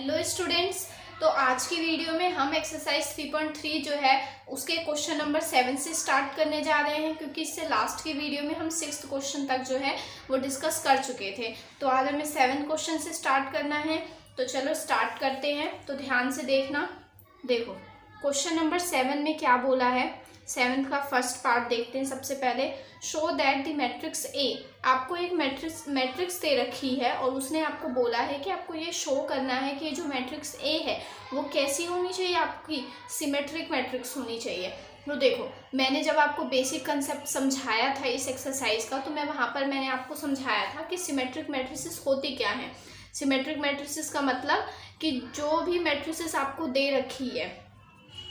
Hello students. तो आज की वीडियो में हम एक्सरसाइज 3.3 जो है उसके क्वेश्चन नंबर 7 से स्टार्ट करने जा रहे हैं, क्योंकि इससे लास्ट की वीडियो में हम 6th क्वेश्चन तक जो है वो डिस्कस कर चुके थे। तो आज हमें 7 क्वेश्चन से स्टार्ट करना है। तो चलो स्टार्ट करते हैं। तो ध्यान से देखना। देखो क्वेश्चन नंबर 7 में क्या बोला है। 7 का फर्स्ट पार्ट देखते हैं। सबसे पहले show that the matrix A. आपको एक मैट्रिक्स दे रखी है और उसने आपको बोला है कि आपको ये शो करना है कि ये जो मैट्रिक्स ए है वो कैसी होनी चाहिए, आपकी सिमेट्रिक मैट्रिक्स होनी चाहिए। तो देखो मैंने जब आपको बेसिक कंसेप्ट समझाया था इस एक्सरसाइज का, तो मैं वहाँ पर मैंने आपको समझाया था कि सिमेट्रिक मैट्रिसेस होती क्या है। सिमेट्रिक मैट्रिसेस का मतलब कि जो भी मैट्रिसेस आपको दे रखी है,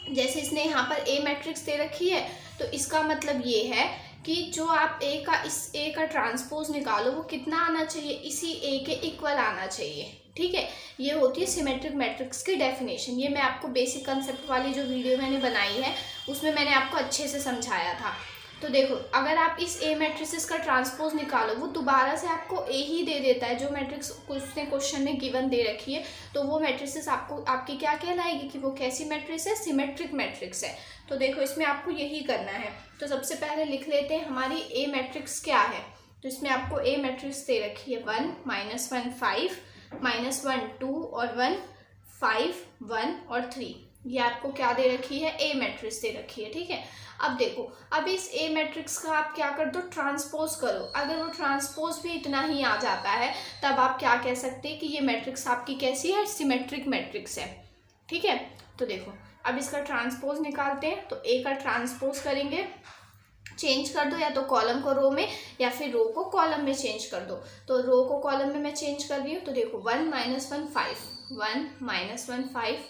जैसे इसने यहाँ पर ए मैट्रिक्स दे रखी है, तो इसका मतलब ये है कि जो आप इस ए का ट्रांसपोज निकालो वो कितना आना चाहिए, इसी ए के इक्वल आना चाहिए। ठीक है, ये होती है सिमेट्रिक मैट्रिक्स की डेफिनेशन। ये मैं आपको बेसिक कंसेप्ट वाली जो वीडियो मैंने बनाई है उसमें मैंने आपको अच्छे से समझाया था। तो देखो अगर आप इस ए मैट्रिसेस का ट्रांसपोज निकालो, वो दोबारा से आपको ए ही दे देता है जो मैट्रिक्स उसने क्वेश्चन में गिवन दे रखी है। तो वो मैट्रिसेस आपकी क्या कहलाएगी कि वो कैसी मैट्रिक्स है, सिमेट्रिक मैट्रिक्स है। तो देखो इसमें आपको यही करना है। तो सबसे पहले लिख लेते हैं हमारी ए मैट्रिक्स क्या है। तो इसमें आपको ए मैट्रिक्स दे रखी है 1 -1 5 -1 2 और 1 5 1 और 3। ये आपको क्या दे रखी है, ए मैट्रिक्स दे रखी है। ठीक है, अब देखो अब इस ए मैट्रिक्स का आप क्या कर दो, ट्रांसपोज करो। अगर वो ट्रांसपोज भी इतना ही आ जाता है तब आप क्या कह सकते हैं कि ये मैट्रिक्स आपकी कैसी है, सिमेट्रिक मैट्रिक्स है। ठीक है, तो देखो अब इसका ट्रांसपोज निकालते हैं। तो ए का ट्रांसपोज करेंगे, चेंज कर दो या तो कॉलम को रो में या फिर रो को कॉलम में चेंज कर दो। तो रो को कॉलम में मैं चेंज कर रही हूँ। तो देखो 1 -1 5 1 -1 5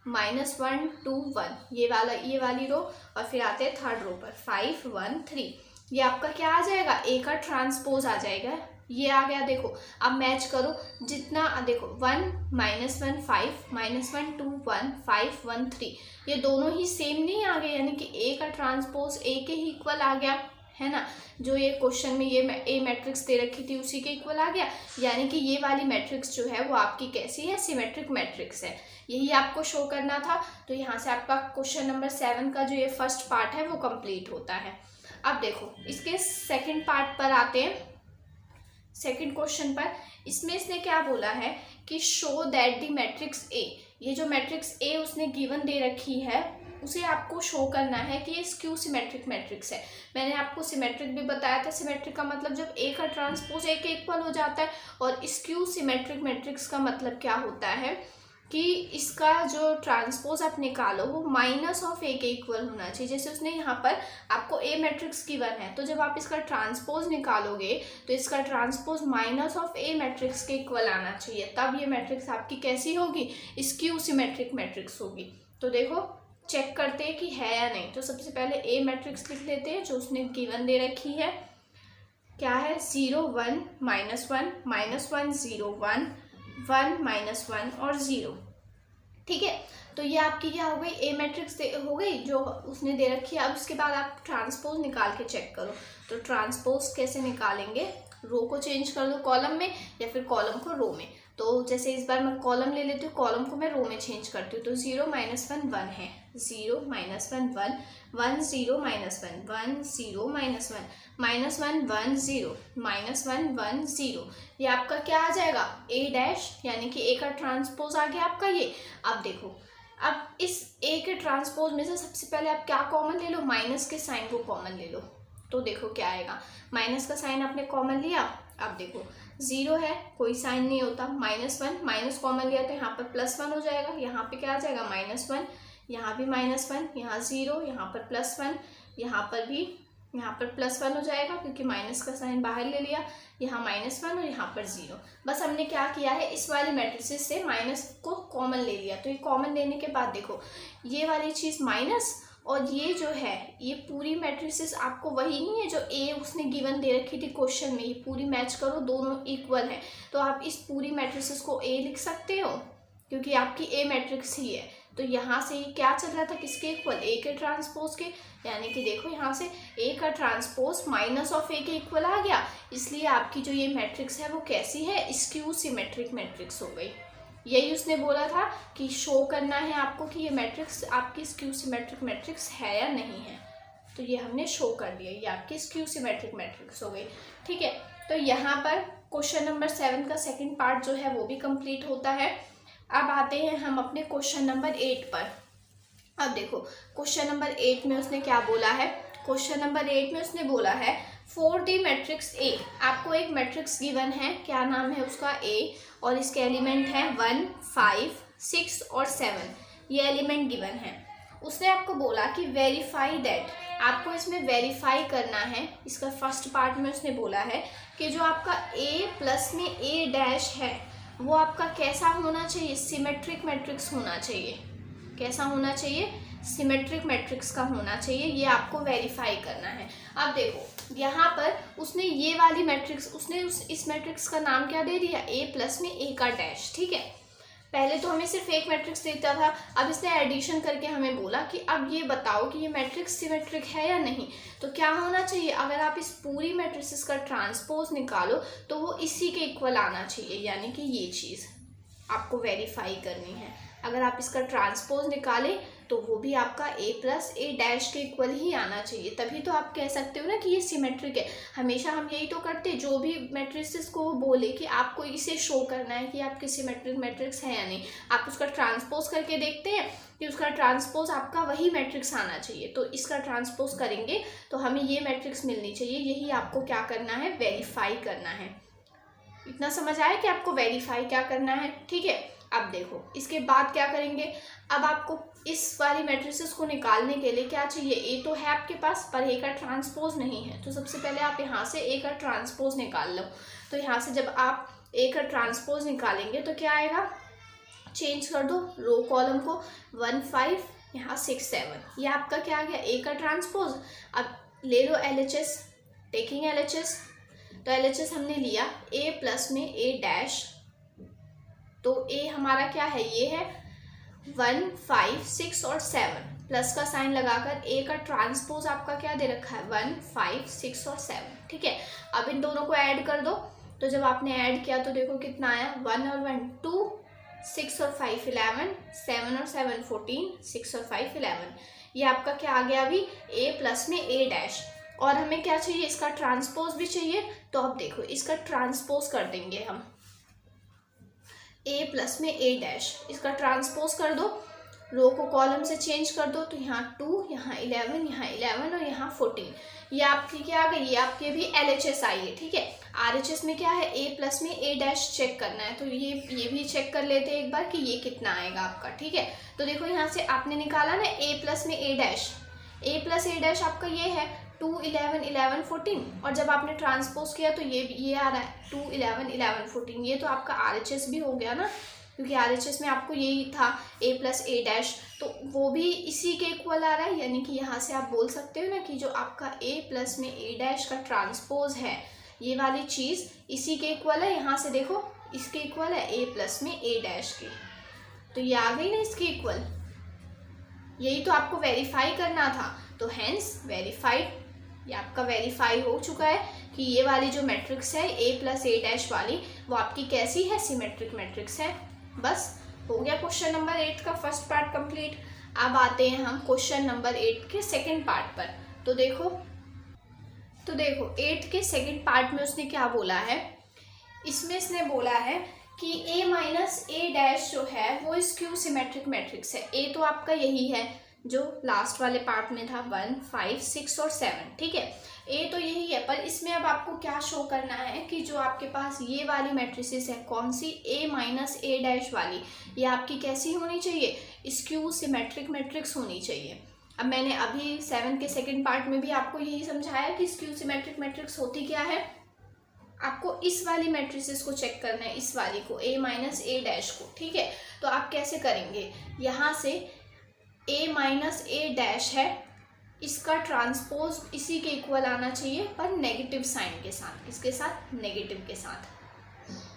-1 2 1, ये वाली रो, और फिर आते हैं थर्ड रो पर 5 1 3। ये आपका क्या आ जाएगा, ए का ट्रांसपोज आ जाएगा। ये आ गया। देखो अब मैच करो जितना, देखो 1 -1 5 -1 2 1 5 1 3, ये दोनों ही सेम नहीं आ गए, यानी कि ए का ट्रांसपोज ए के ही इक्वल आ गया है ना। जो ये क्वेश्चन में ये ए मैट्रिक्स दे रखी थी उसी के इक्वल आ गया, यानी कि ये वाली मैट्रिक्स जो है वो आपकी कैसी है, सिमेट्रिक मैट्रिक्स है। यही आपको शो करना था। तो यहाँ से आपका क्वेश्चन नंबर 7 का जो ये फर्स्ट पार्ट है वो कंप्लीट होता है। अब देखो इसके सेकंड पार्ट पर आते हैं, सेकंड क्वेश्चन पर। इसमें इसने क्या बोला है कि show that the matrix A. ये जो मैट्रिक्स ए उसने गिवन दे रखी है उसे आपको शो करना है कि ये स्क्यू सिमेट्रिक मैट्रिक्स है। मैंने आपको सिमेट्रिक भी बताया था। सिमेट्रिक का मतलब जब ए का ट्रांसपोज ए के इक्वल हो जाता है, और स्क्यू सिमेट्रिक मैट्रिक्स का मतलब क्या होता है कि इसका जो ट्रांसपोज आप निकालो वो माइनस ऑफ ए के इक्वल होना चाहिए। जैसे उसने यहाँ पर आपको ए मैट्रिक्स गिवन है, तो जब आप इसका ट्रांसपोज निकालोगे तो इसका transpose minus of A matrix के इक्वल आना चाहिए, तब ये मैट्रिक्स आपकी कैसी होगी, स्क्यू सिमेट्रिक मैट्रिक्स होगी। तो देखो चेक करते हैं कि है या नहीं। तो सबसे पहले ए मैट्रिक्स लिख लेते हैं जो उसने गिवन दे रखी है। क्या है, 0 1 -1 -1 0 1 1 -1 और 0। ठीक है, तो ये आपकी क्या हो गई, ए मैट्रिक्स हो गई जो उसने दे रखी है। अब उसके बाद आप ट्रांसपोज निकाल के चेक करो। तो ट्रांसपोज कैसे निकालेंगे, रो को चेंज कर दो कॉलम में या फिर कॉलम को रो में। तो जैसे इस बार मैं कॉलम ले लेती हूँ, कॉलम को मैं रो में चेंज करती हूँ। तो 0 -1 1 है, 0 -1 1 1 0 -1 1 0 -1 -1 1 0 -1 1 0। ये आपका क्या आ जाएगा, ए डैश, यानी कि ए का ट्रांसपोज आ गया आपका ये। अब देखो अब इस ए के ट्रांसपोज में से सबसे पहले आप क्या कॉमन ले लो, माइनस के साइन को कॉमन ले लो। तो देखो क्या आएगा, माइनस का साइन आपने कॉमन लिया। अब देखो 0 है, कोई साइन नहीं होता, -1 माइनस कॉमन लिया तो यहाँ पर +1 हो जाएगा। यहाँ पे क्या आ जाएगा, -1, यहाँ भी -1, यहाँ 0, यहाँ पर +1, यहाँ पर भी +1 हो जाएगा क्योंकि माइनस का साइन बाहर ले लिया। यहाँ -1 और यहाँ पर 0। बस हमने क्या किया है, इस वाली मैट्रिसेस से माइनस को कॉमन ले लिया। तो ये कॉमन लेने के बाद देखो ये वाली चीज़ माइनस, और ये जो है ये पूरी मैट्रिसेस आपको वही नहीं है जो ए उसने गिवन दे रखी थी क्वेश्चन में। ये पूरी मैच करो, दोनों इक्वल है। तो आप इस पूरी मैट्रिसेस को ए लिख सकते हो क्योंकि आपकी ए मैट्रिक्स ही है। तो यहाँ से ये क्या चल रहा था, किसके इक्वल, ए के ट्रांसपोज के, यानी कि देखो यहाँ से ए का ट्रांसपोज माइनस ऑफ ए के इक्वल आ गया। इसलिए आपकी जो ये मैट्रिक्स है वो कैसी है, स्क्यू सिमेट्रिक मैट्रिक्स हो गई। यही उसने बोला था कि शो करना है आपको कि ये मैट्रिक्स आपकी स्क्यू सिमेट्रिक मैट्रिक्स है या नहीं है। तो ये हमने शो कर दिया, ये आपकी स्क्यू सिमेट्रिक मैट्रिक्स हो गई। ठीक है, तो यहाँ पर क्वेश्चन नंबर 7 का सेकंड पार्ट जो है वो भी कंप्लीट होता है। अब आते हैं हम अपने क्वेश्चन नंबर 8 पर। अब देखो क्वेश्चन नंबर 8 में उसने क्या बोला है। क्वेश्चन नंबर 8 में उसने बोला है 4D मैट्रिक्स ए। आपको एक मैट्रिक्स गिवन है, क्या नाम है उसका, ए, और इसके एलिमेंट हैं 1, 5, 6 और 7। ये एलिमेंट गिवन है। उसने आपको बोला कि वेरीफाई दैट, आपको इसमें वेरीफाई करना है। इसका फर्स्ट पार्ट में उसने बोला है कि जो आपका ए प्लस में ए डैश है वो आपका कैसा होना चाहिए, सिमेट्रिक मैट्रिक्स होना चाहिए। कैसा होना चाहिए, सिमेट्रिक मैट्रिक्स का होना चाहिए। ये आपको वेरीफाई करना है। अब देखो यहाँ पर उसने ये वाली मैट्रिक्स, उसने इस मैट्रिक्स का नाम क्या दे दिया, ए प्लस में ए का डैश। ठीक है, पहले तो हमें सिर्फ एक मैट्रिक्स देता था, अब इसने एडिशन करके हमें बोला कि अब ये बताओ कि ये मैट्रिक्स सिमेट्रिक है या नहीं। तो क्या होना चाहिए, अगर आप इस पूरी मैट्रिक्स का ट्रांसपोज निकालो तो वो इसी के इक्वल आना चाहिए, यानी कि ये चीज़ आपको वेरीफाई करनी है। अगर आप इसका ट्रांसपोज निकालें तो वो भी आपका ए प्लस ए डैश के इक्वल ही आना चाहिए, तभी तो आप कह सकते हो ना कि ये सिमेट्रिक है। हमेशा हम यही तो करते, जो भी मैट्रिक्स को बोले कि आपको इसे शो करना है कि आपकी सिमेट्रिक मैट्रिक्स है या नहीं, आप उसका ट्रांसपोज करके देखते हैं कि उसका ट्रांसपोज आपका वही मैट्रिक्स आना चाहिए। तो इसका ट्रांसपोज करेंगे तो हमें ये मैट्रिक्स मिलनी चाहिए। यही आपको क्या करना है, वेरीफाई करना है। इतना समझ आया कि आपको वेरीफाई क्या करना है। ठीक है, अब देखो इसके बाद क्या करेंगे। अब आपको इस वाली मैट्रिसेस को निकालने के लिए क्या चाहिए, ए तो है आपके पास पर ए का ट्रांसपोज नहीं है। तो सबसे पहले आप यहाँ से ए का ट्रांसपोज निकाल लो। तो यहाँ से जब आप ए का ट्रांसपोज निकालेंगे तो क्या आएगा, चेंज कर दो रो कॉलम को, 1, 5, यहाँ 6, 7। ये आपका क्या आ गया, ए का ट्रांसपोज। अब ले लो LHS, टेकिंग LHS। तो LHS हमने लिया ए प्लस में ए डैश। तो ए हमारा क्या है, ये है 1, 5, 6 और 7, प्लस का साइन लगाकर ए का ट्रांसपोज आपका क्या दे रखा है, 1, 5, 6 और 7। ठीक है, अब इन दोनों को ऐड कर दो। तो जब आपने ऐड किया तो देखो कितना आया, 1 और 1 2, 6 और 5 11, 7 और 7 14, 6 और 5 11। ये आपका क्या आ गया अभी, ए प्लस में ए डैश। और हमें क्या चाहिए, इसका ट्रांसपोज भी चाहिए। तो अब देखो इसका ट्रांसपोज कर देंगे हम, ए प्लस में ए डैश, इसका ट्रांसपोज कर दो, रो को कॉलम से चेंज कर दो। तो यहाँ 2, यहाँ 11, यहाँ 11 और यहाँ 14। ये आपकी क्या आ गई, ये आपकी भी LHS आई है। ठीक है, RHS में क्या है, ए प्लस में ए डैश चेक करना है। तो ये भी चेक कर लेते हैं एक बार कि ये कितना आएगा आपका। ठीक है, तो देखो यहाँ से आपने निकाला ना ए प्लस में ए डैश, ए प्लस ए डैश आपका ये है 2, 11, 11, 14। और जब आपने ट्रांसपोज किया तो ये आ रहा है 2, 11, 11, 14। ये तो आपका RHS भी हो गया ना, क्योंकि RHS में आपको यही था ए प्लस ए डैश, तो वो भी इसी के इक्वल आ रहा है। यानी कि यहाँ से आप बोल सकते हो ना कि जो आपका ए प्लस में ए डैश का ट्रांसपोज है, ये वाली चीज़ इसी के इक्वल है। यहाँ से देखो इसके इक्वल है ए प्लस में ए डैश की, तो ये आ गई ना इसके इक्वल। यही तो आपको वेरीफाई करना था, तो हेंस वेरीफाइड, ये आपका वेरीफाई हो चुका है कि ये वाली जो मैट्रिक्स है ए प्लस ए डैश वाली, वो आपकी कैसी है, सिमेट्रिक मैट्रिक्स है। बस हो गया क्वेश्चन नंबर 8 का फर्स्ट पार्ट कंप्लीट। अब आते हैं हम क्वेश्चन नंबर 8 के सेकंड पार्ट पर। तो देखो 8 के सेकंड पार्ट में उसने क्या बोला है, इसमें इसने बोला है कि ए माइनस ए डैश जो है वो स्क्यू सिमेट्रिक मैट्रिक्स है। ए तो आपका यही है जो लास्ट वाले पार्ट में था, 1, 5, 6 और 7। ठीक है, ए तो यही है, पर इसमें अब आपको क्या शो करना है कि जो आपके पास ये वाली मैट्रिसेस है, कौन सी, ए माइनस ए डैश वाली, ये आपकी कैसी होनी चाहिए, स्क्यू सिमेट्रिक मैट्रिक्स होनी चाहिए। अब मैंने अभी 7 के सेकंड पार्ट में भी आपको यही समझाया कि स्क्यू सिमेट्रिक मैट्रिक्स होती क्या है। आपको इस वाली मैट्रिसेस को चेक करना है, इस वाली को, ए माइनस ए डैश को। ठीक है, तो आप कैसे करेंगे, यहाँ से ए माइनस ए डैश है, इसका ट्रांसपोज इसी के इक्वल आना चाहिए पर नेगेटिव साइन के साथ। किसके साथ, नेगेटिव के साथ,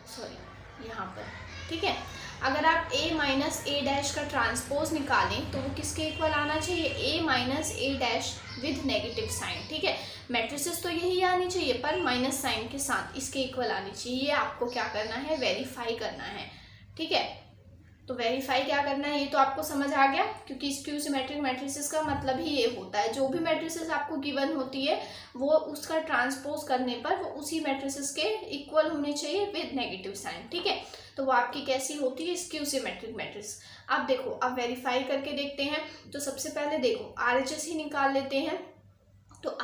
सॉरी यहाँ पर। ठीक है, अगर आप ए माइनस ए डैश का ट्रांसपोज निकालें तो वो किसके इक्वल आना चाहिए, A minus A dash with negative sign. ठीक है, मैट्रिसेस तो यही आनी चाहिए पर माइनस साइन के साथ इसके इक्वल आनी चाहिए। ये आपको क्या करना है, वेरीफाई करना है। ठीक है, तो वेरीफाई क्या करना है ये तो आपको समझ आ गया, क्योंकि स्क्यू सिमेट्रिक मैट्रिसेस का मतलब ही ये होता है, जो भी मैट्रिसेस आपको गिवन होती है वो उसका ट्रांसपोज करने पर वो उसी मैट्रिसेस के इक्वल होने चाहिए विद नेगेटिव साइन, ठीक है। तो वो आपकी कैसी होती है, स्क्यू सिमेट्रिक मैट्रिक्स। अब देखो, अब वेरीफाई करके देखते हैं। तो सबसे पहले देखो RHS ही निकाल लेते हैं। तो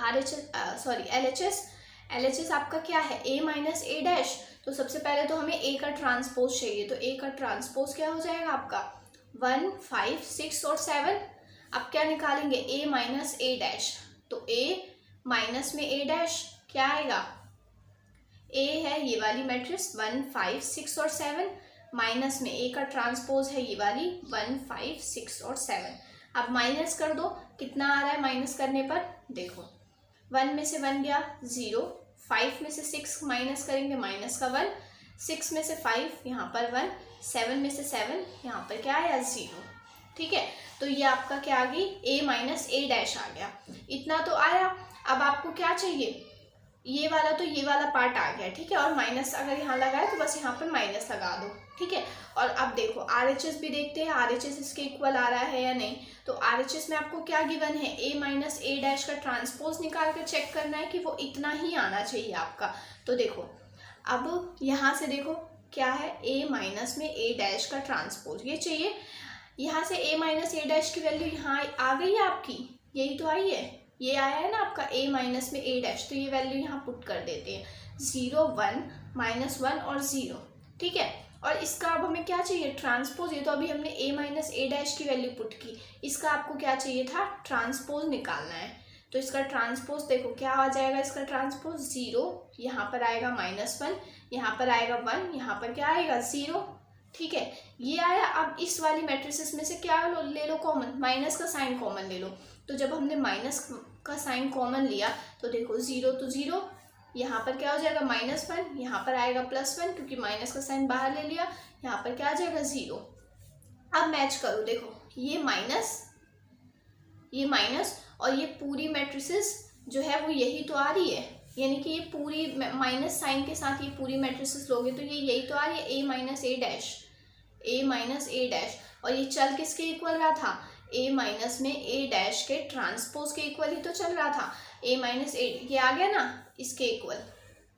LHS आपका क्या है, A माइनस ए डैश। तो सबसे पहले तो हमें A का ट्रांसपोज चाहिए, तो A का ट्रांसपोज क्या हो जाएगा आपका 1, 5, 6 और 7। अब क्या निकालेंगे, A माइनस ए डैश। तो A माइनस में A डैश क्या आएगा, A है ये वाली मैट्रिक्स 1, 5, 6 और 7, माइनस में A का ट्रांसपोज है ये वाली 1, 5, 6 और 7। अब माइनस कर दो, कितना आ रहा है माइनस करने पर, देखो 1 में से 1 गया 0, 5 में से 6 माइनस करेंगे माइनस का 1, 6 में से 5 यहाँ पर 1, 7 में से 7 यहाँ पर क्या आया 0, ठीक है। तो ये आपका क्या आ गई, A माइनस ए डैश आ गया। इतना तो आया। अब आपको क्या चाहिए, ये वाला तो ये वाला पार्ट आ गया, ठीक है। और माइनस अगर यहाँ लगा है तो बस यहाँ पर माइनस लगा दो, ठीक है। और अब देखो RHS भी देखते हैं, RHS इसके इक्वल आ रहा है या नहीं। तो RHS में आपको क्या गिवन है, A माइनस ए डैश का ट्रांसपोज निकाल कर चेक करना है कि वो इतना ही आना चाहिए आपका। तो देखो अब यहाँ से देखो क्या है, A माइनस में ए डैश का ट्रांसपोज ये चाहिए। यहाँ से A माइनस ए डैश की वैल्यू यहाँ आ गई है आपकी, यही तो आई है, ये आया है ना आपका A माइनस में ए डैश। तो ये वैल्यू यहाँ पुट कर देते हैं 0, 1, -1 और 0, ठीक है। और इसका अब हमें क्या चाहिए, ट्रांसपोज। ये तो अभी हमने A माइनस ए डैश की वैल्यू पुट की, इसका आपको क्या चाहिए था, ट्रांसपोज निकालना है। तो इसका ट्रांसपोज देखो क्या आ जाएगा, इसका ट्रांसपोज 0, यहाँ पर आएगा -1, यहाँ पर आएगा 1, यहाँ पर क्या आएगा 0, ठीक है। ये आया। अब इस वाली मैट्रिसेस में से क्या ले लो कॉमन, माइनस का साइन कॉमन ले लो। तो जब हमने माइनस का साइन कॉमन लिया तो देखो 0 तो 0, यहाँ पर क्या हो जाएगा -1, यहाँ पर आएगा +1, क्योंकि माइनस का साइन बाहर ले लिया, यहाँ पर क्या आ जाएगा 0। अब मैच करो, देखो ये माइनस और ये पूरी मैट्रिसेस जो है वो यही तो आ रही है, यानी कि ये पूरी माइनस साइन के साथ ये पूरी मैट्रिसेस लोगे तो ये यही तो आ रही है, A माइनस ए डैश। और ये चल किसके इक्वल रहा था, A माइनस में ए डैश के ट्रांसपोज के इक्वल ही तो चल रहा था, A माइनस ए, ये आ गया ना इसके इक्वल।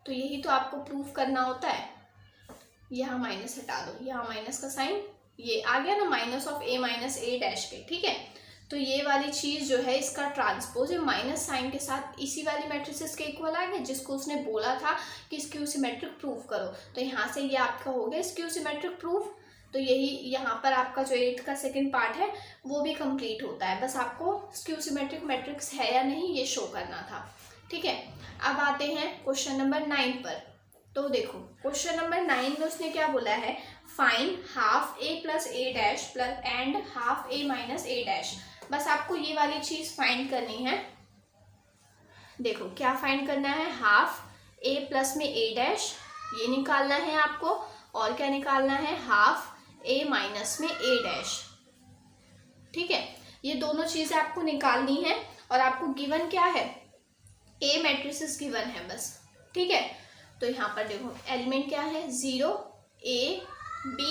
तो यही तो आपको प्रूफ करना होता है। यहाँ माइनस हटा दो, यहाँ माइनस का साइन ये आ गया ना, minus of A minus A dash के, ठीक है। तो ये वाली चीज़ जो है इसका ट्रांसपोज है माइनस साइन के साथ इसी वाली मैट्रिसेस के इक्वल आ गया, जिसको उसने बोला था कि स्क्यू सिमेट्रिक प्रूफ करो। तो यहाँ से ये आपका हो गया स्क्यू सिमेट्रिक प्रूफ। तो यही यहाँ पर आपका जो 8 का सेकंड पार्ट है वो भी कंप्लीट होता है, बस आपको स्क्यू सिमेट्रिक मैट्रिक्स है या नहीं ये शो करना था, ठीक है। अब आते हैं क्वेश्चन नंबर 9 पर। तो देखो क्वेश्चन नंबर 9 में उसने क्या बोला है, find half A plus A dash plus and half A minus A dash. बस आपको ये वाली चीज फाइंड करनी है। देखो क्या फाइंड करना है, हाफ A प्लस में ए डैश ये निकालना है आपको, और क्या निकालना है, हाफ A माइनस में ए डैश, ठीक है। ये दोनों चीजें आपको निकालनी है और आपको गिवन क्या है, A मैट्रिसेस गिवन है बस, ठीक है। तो यहाँ पर देखो एलिमेंट क्या है, 0, A, B,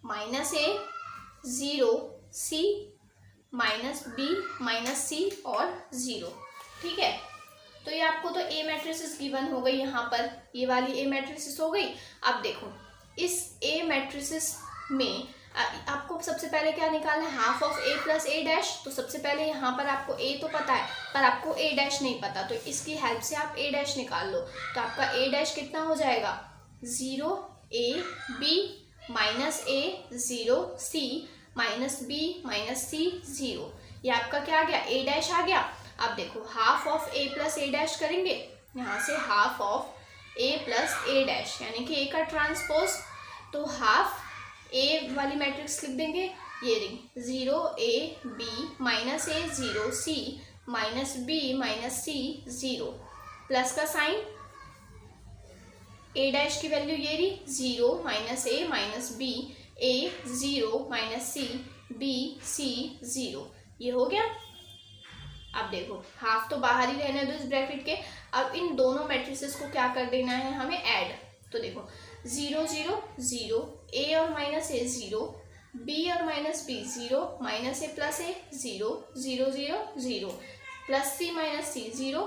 -A, 0, C, -B, -C और 0, ठीक है। तो ये आपको तो A मैट्रिसेस गिवन हो गई, यहाँ पर ये वाली A मैट्रिसेस हो गई। अब देखो इस A मैट्रिसेस में आपको सबसे पहले क्या निकालना है, half of A plus A dash. तो सबसे पहले यहाँ पर आपको A तो पता है पर आपको A डैश नहीं पता, तो इसकी हेल्प से आप A डैश निकाल लो। तो आपका A डैश कितना हो जाएगा, 0, A, B, -A, 0, C, -B, -C, 0। ये आपका क्या आ गया, A डैश आ गया। अब देखो half of A plus A dash करेंगे, यहाँ से half of A plus A dash यानी कि A का ट्रांसपोज। तो हाफ A वाली मैट्रिक्स लिख देंगे, ये रही 0, A, B, -A, 0, C, -B, -C, 0, plus का साइन, A डैश की वैल्यू ये रही 0, -A, -B, A, 0, -C, B, C, 0, ये हो गया। अब देखो हाफ तो बाहर ही रहने दो इस ब्रैकेट के। अब इन दोनों मैट्रिसेस को क्या कर देना है हमें, ऐड। तो देखो 0, 0, 0, A और -A 0, बी और minus B zero, minus A plus A zero, zero zero zero, plus C minus C zero,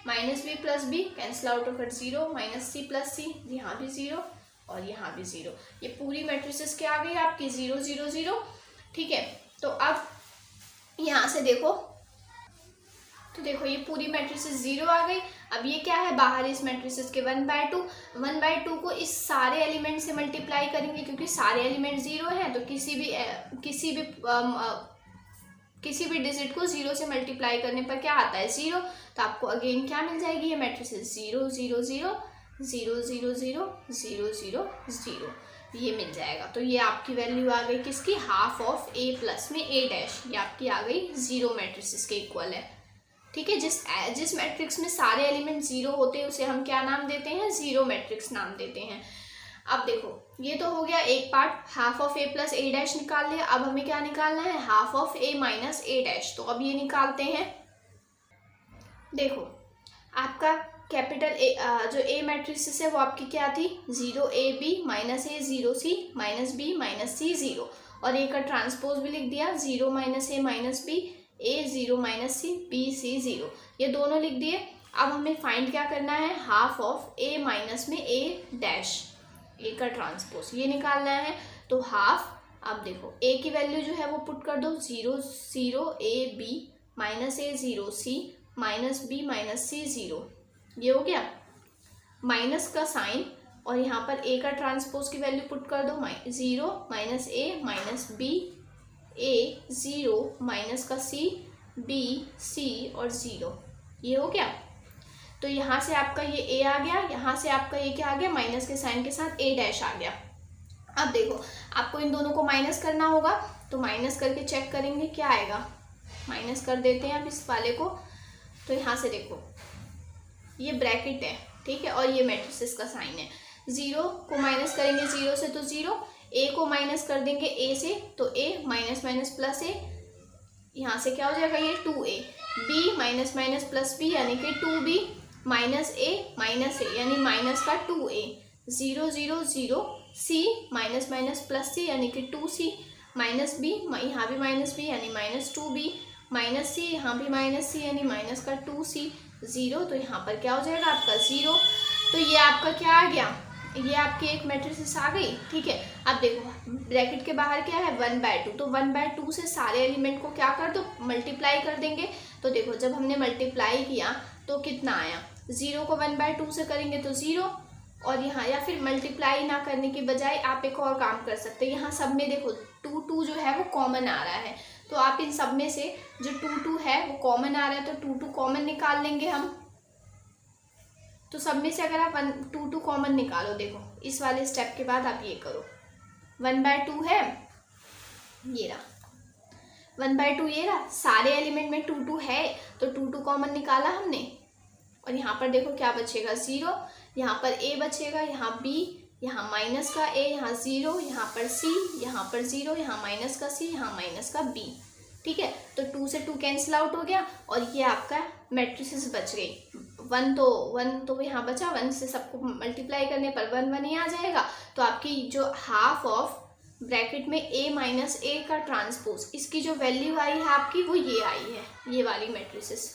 minus B plus B cancel out होकर zero, minus C plus C, यहाँ भी zero और यहाँ भी zero. ये पूरी matrices क्या आ गई आपकी? Zero zero zero. ठीक है, तो अब यहाँ से देखो, तो देखो ये पूरी मैट्रिसेस ज़ीरो आ गई। अब ये क्या है? बाहर इस मैट्रिसेस के 1/2, 1/2 को इस सारे एलिमेंट से मल्टीप्लाई करेंगे, क्योंकि सारे एलिमेंट ज़ीरो हैं, तो किसी भी डिजिट को ज़ीरो से मल्टीप्लाई करने पर क्या आता है? ज़ीरो। तो आपको अगेन क्या मिल जाएगी? ये matrices zero zero zero, zero zero zero, zero zero zero, ये मिल जाएगा। तो ये आपकी वैल्यू आ गई किसकी? हाफ ऑफ ए प्लस में ए डैश, ये आपकी आ गई ज़ीरो मैट्रिसेस के इक्वल है। ठीक है, जिस मैट्रिक्स में सारे एलिमेंट ज़ीरो होते हैं उसे हम क्या नाम देते हैं? ज़ीरो मैट्रिक्स नाम देते हैं। अब देखो ये तो हो गया एक part, half of A plus A dash निकाल लिया। अब हमें क्या निकालना है? Half of A minus A dash. तो अब ये निकालते हैं। देखो आपका कैपिटल ए, जो ए मैट्रिक्स है वो आपकी क्या थी? Zero A B minus A zero C minus B minus C zero, और ए का ट्रांसपोज भी लिख दिया, zero minus A minus B, A zero minus C, B C zero, ये दोनों लिख दिए। अब हमें फाइंड क्या करना है? हाफ ऑफ ए माइनस में ए डैश, ए का ट्रांसपोज ये निकालना है। तो हाफ, अब देखो ए की वैल्यू जो है वो पुट कर दो, zero zero A B minus A zero C minus B minus C zero, ये हो गया। माइनस का साइन और यहाँ पर ए का ट्रांसपोज की वैल्यू पुट कर दो, zero minus A minus B, A zero minus का सी, बी सी और ज़ीरो, ये हो गया। तो यहाँ से आपका ये ए आ गया, यहाँ से आपका ये क्या आ गया? माइनस के साइन के साथ ए डैश आ गया। अब देखो आपको इन दोनों को माइनस करना होगा, तो माइनस करके चेक करेंगे क्या आएगा। माइनस कर देते हैं अब इस वाले को। तो यहाँ से देखो ये ब्रैकेट है, ठीक है, और ये मैट्रिसेस का साइन है। ज़ीरो को माइनस करेंगे ज़ीरो से तो ज़ीरो, ए को माइनस कर देंगे ए से तो a, minus minus plus a, यहाँ से क्या हो जाएगा? ये 2a, b minus minus plus b यानी कि 2b माइनस ए यानी माइनस का 2a, zero zero zero, c minus minus plus c यानी कि 2c, माइनस b, यहाँ भी माइनस b यानी माइनस 2b, माइनस c, यहाँ भी माइनस c यानी माइनस का 2c, ज़ीरो। तो यहाँ पर क्या हो जाएगा आपका? ज़ीरो। तो ये आपका क्या आ गया? ये आपकी एक मैट्रिक्स आ गई। ठीक है, अब देखो ब्रैकेट के बाहर क्या है? 1/2, तो 1/2 से सारे एलिमेंट को क्या कर दो? मल्टीप्लाई कर देंगे। तो देखो जब हमने मल्टीप्लाई किया तो कितना आया? ज़ीरो को 1/2 से करेंगे तो ज़ीरो, और यहाँ या फिर मल्टीप्लाई ना करने के बजाय आप एक और काम कर सकते हैं। यहाँ सब में देखो 2 जो है वो कॉमन आ रहा है, तो आप इन सब में से जो 2 है वो कॉमन आ रहा है तो 2 कॉमन निकाल लेंगे हम। तो सब में से अगर आप 2 कॉमन निकालो, देखो इस वाले स्टेप के बाद आप ये करो, 1/2 है, ये रहा 1/2, ये रहा, सारे एलिमेंट में 2 है तो 2 कॉमन निकाला हमने, और यहाँ पर देखो क्या बचेगा? ज़ीरो, यहाँ पर a बचेगा, यहाँ b, यहाँ माइनस का a, यहाँ ज़ीरो, यहाँ पर c, यहाँ पर ज़ीरो, यहाँ माइनस का c, यहाँ माइनस का b। ठीक है, तो 2 से 2 कैंसिल आउट हो गया और ये आपका मैट्रिसेस बच गई। 1 तो यहाँ बचा, 1 से सबको मल्टीप्लाई करने पर 1 1 ही आ जाएगा। तो आपकी जो हाफ ऑफ ब्रैकेट में a माइनस ए का ट्रांसपोज, इसकी जो वैल्यू आई है आपकी वो ये आई है, ये वाली मैट्रिसेस।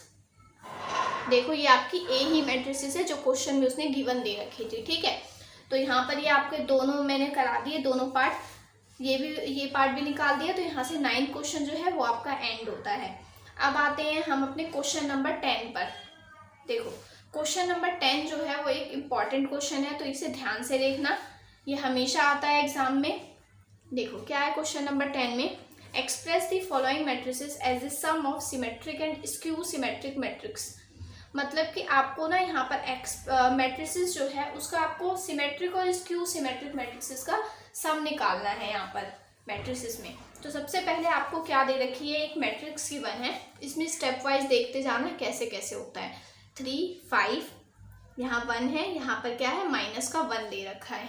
देखो ये आपकी ए ही मैट्रिसेस है जो क्वेश्चन में उसने गिवन दे रखी थी। ठीक है, तो यहाँ पर ये आपके दोनों मैंने करा दिए, दोनों पार्ट, ये पार्ट भी निकाल दिया। तो यहाँ से 9th क्वेश्चन जो है वो आपका एंड होता है। अब आते हैं हम अपने क्वेश्चन नंबर 10 पर। देखो क्वेश्चन नंबर 10 जो है वो एक इम्पॉर्टेंट क्वेश्चन है, तो इसे ध्यान से देखना, ये हमेशा आता है एग्जाम में। देखो क्या है क्वेश्चन नंबर 10 में? Express the following matrices as the sum of symmetric and skew symmetric matrix. मतलब कि आपको ना यहाँ पर मैट्रिसेस जो है उसका आपको सिमेट्रिक और स्क्यू सिमेट्रिक मैट्रिसेस का सम निकालना है यहाँ पर मैट्रिसेस में। तो सबसे पहले आपको क्या दे रखी है? एक मैट्रिक्स गिवन है, इसमें स्टेप वाइज देखते जाना कैसे कैसे होता है। 3 5, यहाँ 1 है, यहाँ पर क्या है? माइनस का 1 दे रखा है।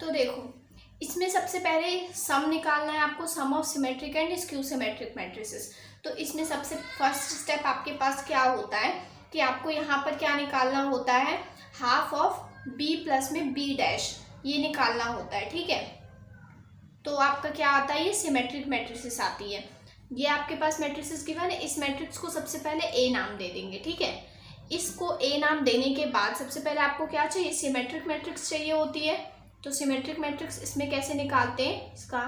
तो देखो इसमें सबसे पहले सम निकालना है आपको, sum of symmetric and skew symmetric matrices. तो इसमें सबसे फर्स्ट स्टेप आपके पास क्या होता है कि आपको यहाँ पर क्या निकालना होता है? हाफ ऑफ b प्लस में b डैश, ये निकालना होता है। ठीक है, तो आपका क्या आता है, ये सिमेट्रिक मैट्रिसेस आती है। ये आपके पास मैट्रिसेस गिवन है, इस मैट्रिक्स को सबसे पहले ए नाम दे देंगे, ठीक है। इसको ए नाम देने के बाद सबसे पहले आपको क्या चाहिए, सिमेट्रिक मैट्रिक्स चाहिए होती है। तो सिमेट्रिक मैट्रिक्स इसमें कैसे निकालते हैं, इसका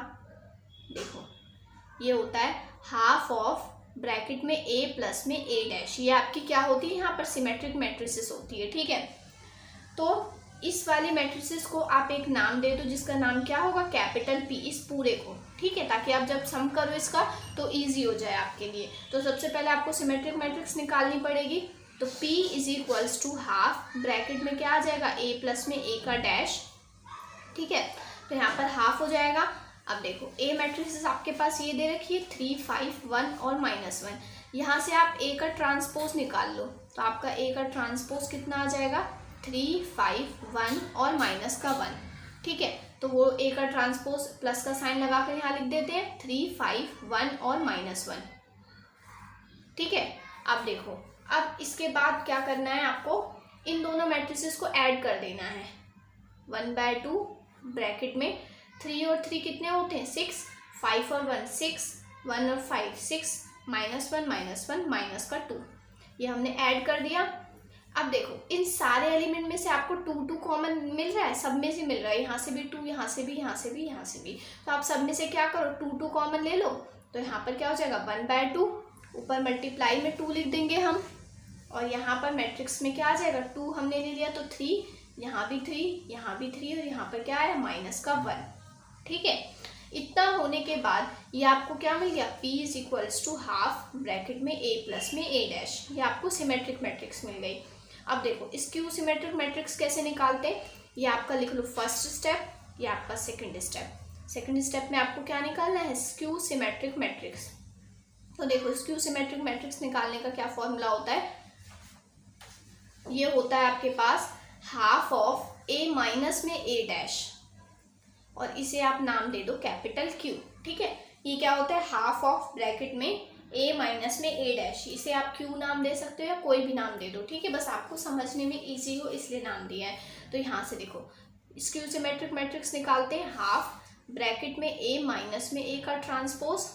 देखो ये होता है हाफ ऑफ ब्रैकेट में ए प्लस में ए डैश, ये आपकी क्या होती है, यहाँ पर सिमेट्रिक मैट्रिसेस होती है, ठीक है। तो इस वाली मैट्रिसेस को आप एक नाम दे दो जिसका नाम क्या होगा, कैपिटल पी, इस पूरे को, ठीक है, ताकि आप जब सम करो इसका तो इजी हो जाए आपके लिए। तो सबसे पहले आपको सिमेट्रिक मैट्रिक्स निकालनी पड़ेगी। तो P is equals to half, bracket में क्या आ जाएगा, a प्लस में a का डैश, ठीक है। तो यहाँ पर हाफ हो जाएगा। अब देखो ए मैट्रिक्स आपके पास ये दे रखी है 3, 5, 1 और -1। यहाँ से आप a का ट्रांसपोज निकाल लो, तो आपका a का ट्रांसपोज कितना आ जाएगा, 3, 5, 1 और -1, ठीक है। तो वो a का ट्रांसपोज प्लस का साइन लगा कर यहाँ लिख देते हैं 3, 5, 1 और -1, ठीक है। अब देखो, अब इसके बाद क्या करना है, आपको इन दोनों मैट्रिसेस को ऐड कर देना है। 1/2 ब्रैकेट में 3 और 3 कितने होते हैं, 6, 5 और 1 6, 1 और 5 6, -1 -1 माइनस का 2, ये हमने ऐड कर दिया। अब देखो इन सारे एलिमेंट में से आपको 2 कॉमन मिल रहा है, सब में से मिल रहा है, यहाँ से भी 2, यहाँ से भी, यहाँ से भी, यहाँ से भी। तो आप सब में से क्या करो, 2 कॉमन ले लो। तो यहाँ पर क्या हो जाएगा, 1/2, ऊपर मल्टीप्लाई में 2 लिख देंगे हम, और यहाँ पर मैट्रिक्स में क्या आ जाएगा, 2 हमने ले लिया तो 3, यहाँ भी 3, यहाँ भी 3, और यहाँ पर क्या आया, -1, ठीक है। इतना होने के बाद ये आपको क्या मिल गया, P is equals to half bracket में a प्लस में a डैश, ये आपको सिमेट्रिक मैट्रिक्स मिल गई। अब देखो स्क्यू सिमेट्रिक मैट्रिक्स कैसे निकालते हैं, ये आपका लिख लो फर्स्ट स्टेप, ये आपका सेकंड स्टेप। सेकंड स्टेप में आपको क्या निकालना है, स्क्यू सिमेट्रिक मैट्रिक्स। तो देखो स्क्यू सिमेट्रिक मैट्रिक्स निकालने का क्या फॉर्मूला होता है, ये होता है आपके पास हाफ ऑफ a माइनस में a डैश, और इसे आप नाम दे दो कैपिटल Q, ठीक है। ये क्या होता है, हाफ ऑफ ब्रैकेट में a माइनस में a डैश, इसे आप Q नाम दे सकते हो या कोई भी नाम दे दो, ठीक है, बस आपको समझने में इजी हो इसलिए नाम दिया है। तो यहाँ से देखो स्क्यू सिमेट्रिक मैट्रिक्स निकालते हैं, हाफ ब्रैकेट में a माइनस में a का ट्रांसपोज।